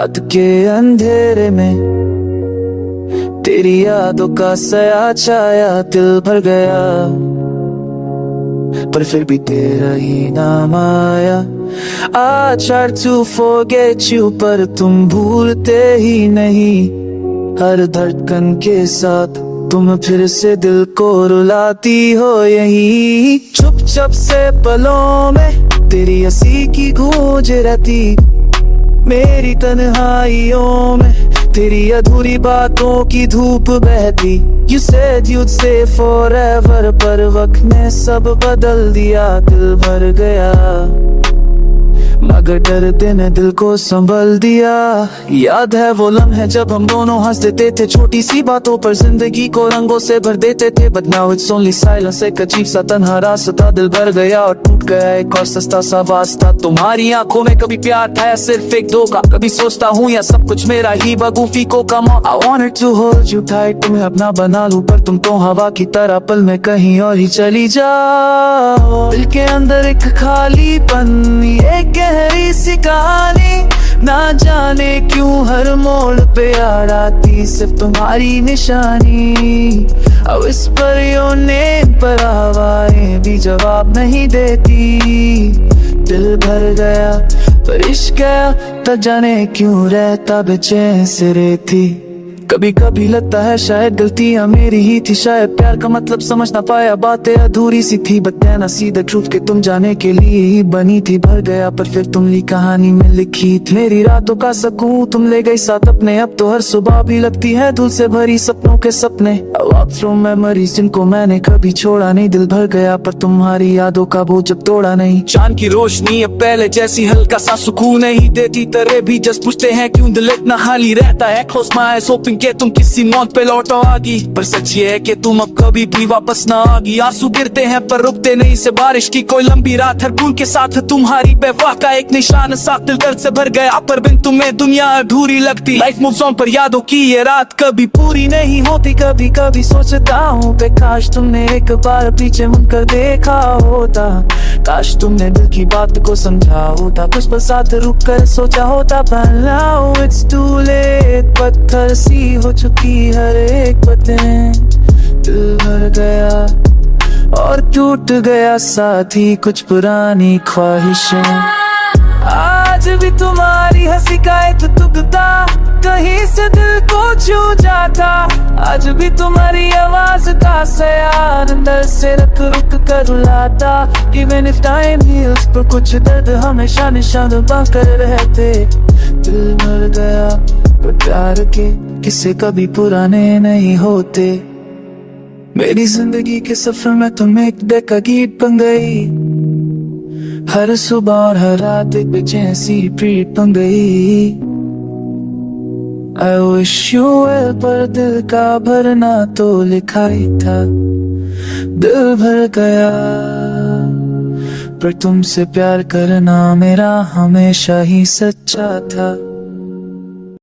रात के अंधेरे में तेरी यादों का साया छाया, दिल भर गया पर फिर भी तेरा ही नाम आया। I tried to forget you पर तुम भूलते ही नहीं, हर धड़कन के साथ तुम फिर से दिल को रुलाती हो यही। चुप चुप से पलों में तेरी हंसी की गूंज रहती, मेरी तन्हाइयों में तेरी अधूरी बातों की धूप बहती। You said you'd stay forever पर वक्त ने सब बदल दिया, दिल भर गया मगर डरते ने दिल को संभल दिया। याद है वो लम्हे जब हम दोनों हंस देते थे, छोटी सी बातों पर जिंदगी को रंगों से भर देते थे। But now it's only silence, एक अजीब सा तन्हा रास्ता, दिल भर गया और टूट गया एक और सस्ता सा वास्ता। तुम्हारी आंखों में कभी प्यार था या सिर्फ एक धोखा, कभी सोचता हूँ या सब कुछ मेरा ही बगूफी को कमा। I wanted to hold you tight, तुम्हें अपना बना लूं पर तुम तो हवा की तरह पल में कहीं और ही चली जाओ। दिल के अंदर एक खालीपन, ये गहरी सी कहानी, ना जाने क्यों हर मोड़ पे याद आती सिर्फ तुम्हारी निशानी। I whisper your name पर हवाएं भी जवाब नहीं देती। दिल भर गया पर इश्क गया, तब जाने क्यों रहता बेचैन से रहती। कभी कभी लगता है शायद गलतियां मेरी ही थी, शायद प्यार का मतलब समझ ना पाया, बातें अधूरी सी थी। But then I see the truth के तुम जाने के लिए ही बनी थी। भर गया पर फिर तुम ली कहानी में लिखी थी। मेरी रातों का सुकून तुम ले गई साथ अपने, अब तो हर सुबह भी लगती है धूल से भरी सपनों के सपने। I walk through memories जिनको मैंने कभी छोड़ा नहीं, दिल भर गया पर तुम्हारी यादों का बोझ जब तोड़ा नहीं। चांद की रोशनी अब पहले जैसी हल्का सा सुकून नहीं देती, तरे भी जस्ट पूछते हैं क्यों दिल इतना खाली रहता है। Close my eyes hoping कि तुम किसी मौत पे लौट आगी, पर सच ये है कि तुम अब कभी भी वापस ना आगी। आंसू गिरते हैं पर रुकते नहीं से बारिश की कोई लंबी रात, हर बूंद के साथ तुम्हारी बेवफा का एक निशान साथ, दिल दर्द से भर गया पर बिन तुम्हें दुनिया अधूरी लगती। लाइफ मूव्स ऑन पर यादों की ये रात कभी पूरी नहीं होती। कभी कभी सोचता हूँ कि काश तुमने एक बार पीछे मुड़कर देखा होता, काश तुमने दिल की बात को समझा होता, कुछ पल साथ रुक कर सोचा होता। But now it's too late, पत्थर सी हो चुकी हर एक बातें, दिल भर गया और टूट गया साथ ही कुछ पुरानी ख्वाहिशें। आज भी तुम्हारी हंसी का एक टुकड़ा कहीं से दिल को छू जाता, आज भी तुम्हारी आवाज का सयार अंदर से रुक रुक कर रुलाता। Even if time heals पर कुछ दर्द हमेशा निशान बांकर रहते। दिल मर गया पर प्यार के किस्से कभी पुराने नहीं होते। मेरी जिंदगी के सफर में तुम एक बेका गीत बन गई, हर सुबह और हर रात एक बेचैन सी प्रीत बन गई। I wish you well पर दिल का भरना तो लिखा ही था, दिल भर गया पर तुमसे प्यार करना मेरा हमेशा ही सच्चा था।